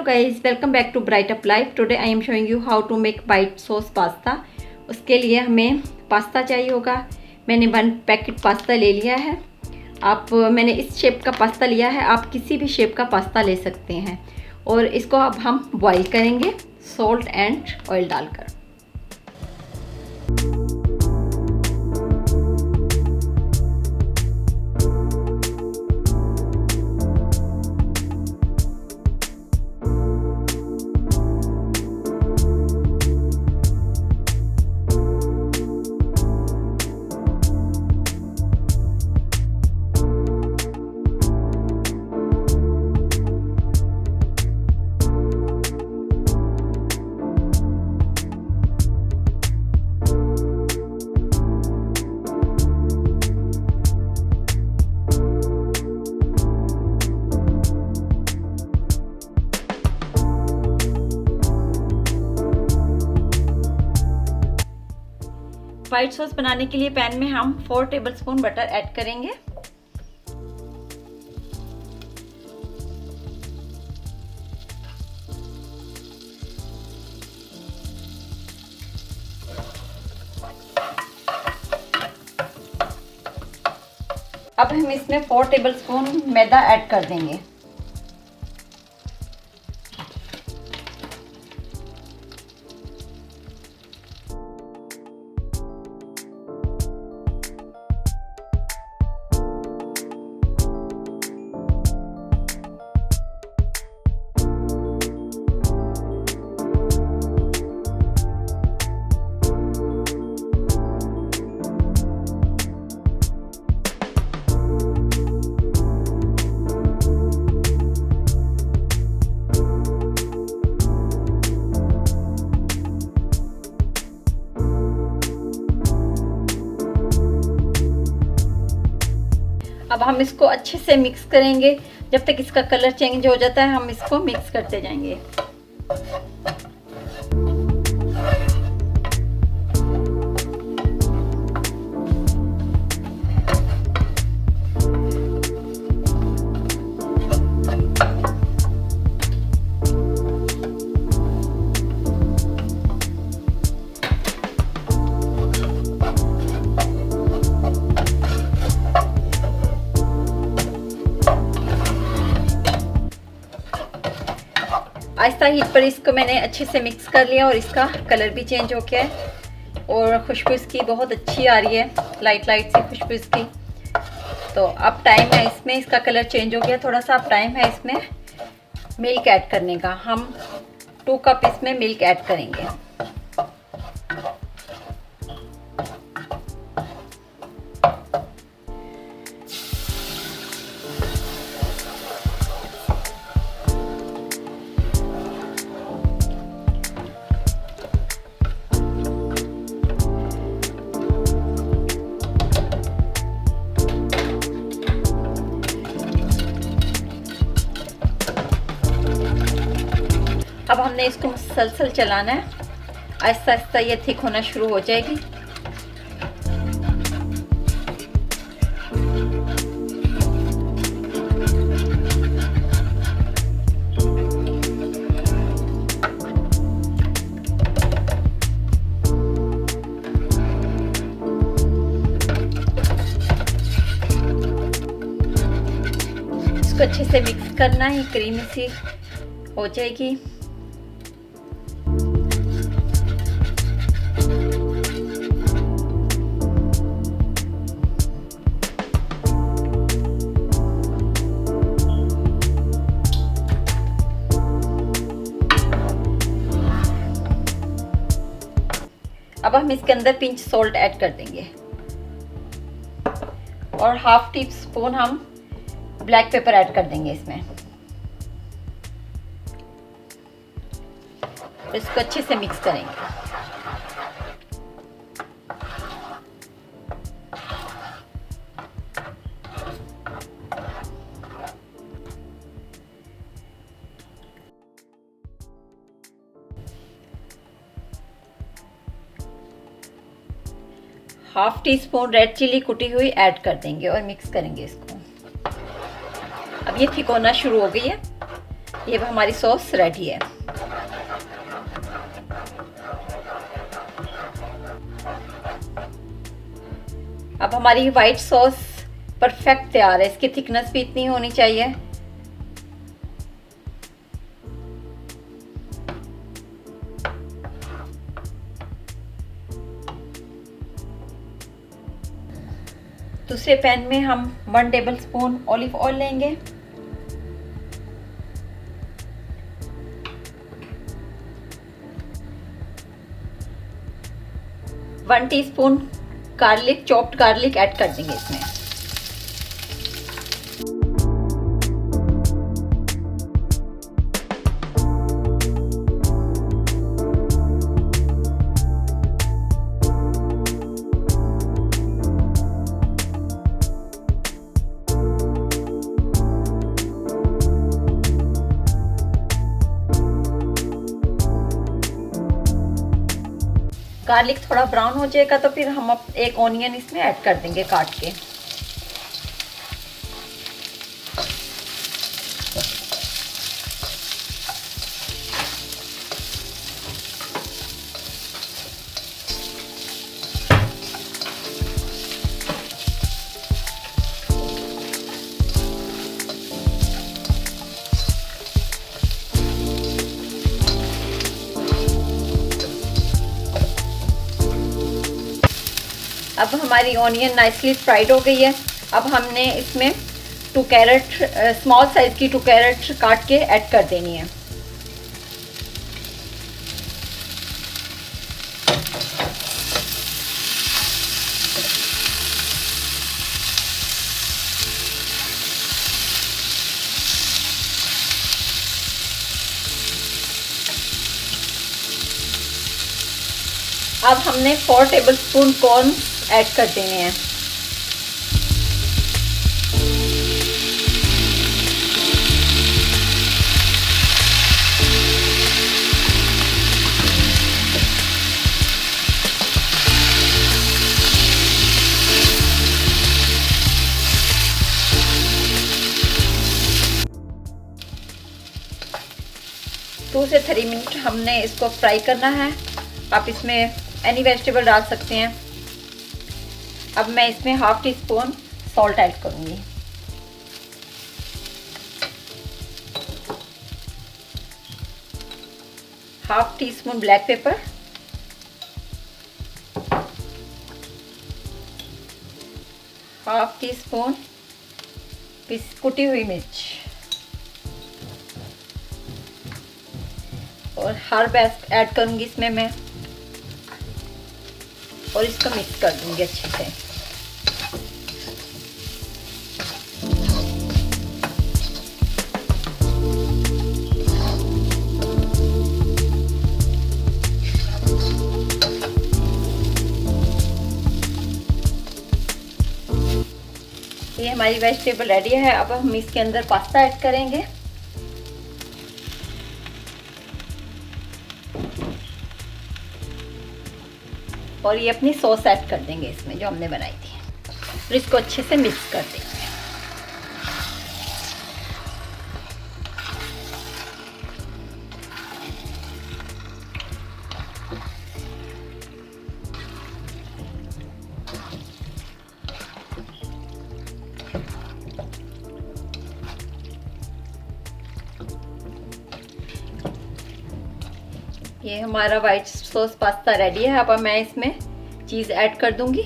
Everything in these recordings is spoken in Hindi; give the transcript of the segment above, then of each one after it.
guys, welcome back to Bright Up Life. Today I am showing you how to make white sauce pasta. उसके लिए हमें पास्ता चाहिए होगा। मैंने 1 पैकेट पास्ता ले लिया है। मैंने इस शेप का पास्ता लिया है, आप किसी भी शेप का पास्ता ले सकते हैं। और इसको अब हम बॉईल करेंगे सॉल्ट एंड ऑयल डालकर। व्हाइट सॉस बनाने के लिए पैन में हम 4 टेबलस्पून बटर ऐड करेंगे। अब हम इसमें 4 टेबलस्पून मैदा ऐड कर देंगे। अब हम इसको अच्छे से मिक्स करेंगे। जब तक इसका कलर चेंज हो जाता है हम इसको मिक्स करते जाएंगे। आहिस्ता हीट पर इसको मैंने अच्छे से मिक्स कर लिया और इसका कलर भी चेंज हो गया है और खुशबू इसकी बहुत अच्छी आ रही है, लाइट लाइट सी खुशबू इसकी। तो अब टाइम है इसमें, इसका कलर चेंज हो गया थोड़ा सा। अब टाइम है इसमें मिल्क ऐड करने का। हम 2 कप इसमें मिल्क ऐड करेंगे। अब हमने इसको मुसलसल चलाना है, आहिस्ता आहिस्ता ये थिक होना शुरू हो जाएगी। इसको अच्छे से मिक्स करना है, क्रीमी सी हो जाएगी। अब हम इसके अंदर पिंच सॉल्ट ऐड कर देंगे और 1/2 टीस्पून हम ब्लैक पेपर ऐड कर देंगे इसमें। इसको अच्छे से मिक्स करेंगे। Half teaspoon red chilli कुटी हुई ऐड कर देंगे और मिक्स करेंगे इसको। अब ये थिक होना शुरू हो गई है। ये हमारी सॉस रेडी है। अब हमारी वाइट सॉस परफेक्ट तैयार है। इसकी थिकनेस भी इतनी होनी चाहिए। दूसरे पैन में हम 1 टेबलस्पून ऑलिव ऑयल लेंगे। One teaspoon garlic, chopped garlic add कर देंगे इसमें। गार्लिक थोड़ा ब्राउन हो जाएगा तो फिर हम एक ऑनियन इसमें ऐड कर देंगे काट के। अब हमारी ऑनियन नाइसली फ्राइड हो गई है। अब हमने इसमें 2 कैरेट, स्मॉल साइज की 2 कैरेट काट के ऐड कर देनी है। अब हमने 4 टेबलस्पून कॉर्न ऐड कर देने हैं। टू से 3 मिनट हमने इसको फ्राई करना है। आप इसमें एनी वेजिटेबल डाल सकते हैं। अब मैं इसमें 1/2 टीस्पून सॉल्ट ऐड करूंगी। Half teaspoon black pepper, half teaspoon कुटी हुई मिर्च और हर्ब ऐड करूंगी इसमें मैं, और इसको मिक्स कर दूंगी अच्छे से। ये हमारी वेजिटेबल रेडी है। अब हम इसके अंदर पास्ता ऐड करेंगे। और ये अपनी सॉस ऐड कर देंगे इसमें जो हमने बनाई थी, और इसको अच्छे से मिक्स कर देंगे। ये हमारा वाइट सॉस पास्ता रेडी है। अब मैं इसमें चीज़ ऐड कर दूंगी।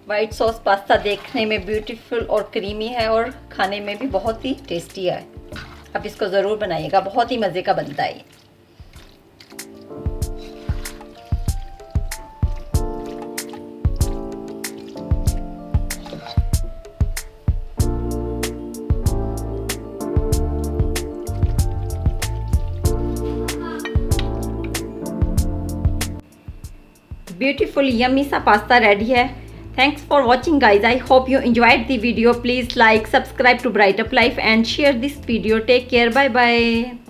वाइट सॉस पास्ता देखने में ब्यूटीफुल और क्रीमी है और खाने में भी बहुत ही टेस्टी है। आप इसको ज़रूर बनाइएगा, बहुत ही मज़े का बनता है। Beautiful yummy सा पास्ता रेडी है। Thanks for watching guys. I hope you enjoyed the video. Please like, subscribe to Bright Up Life and share this video. Take care. Bye bye.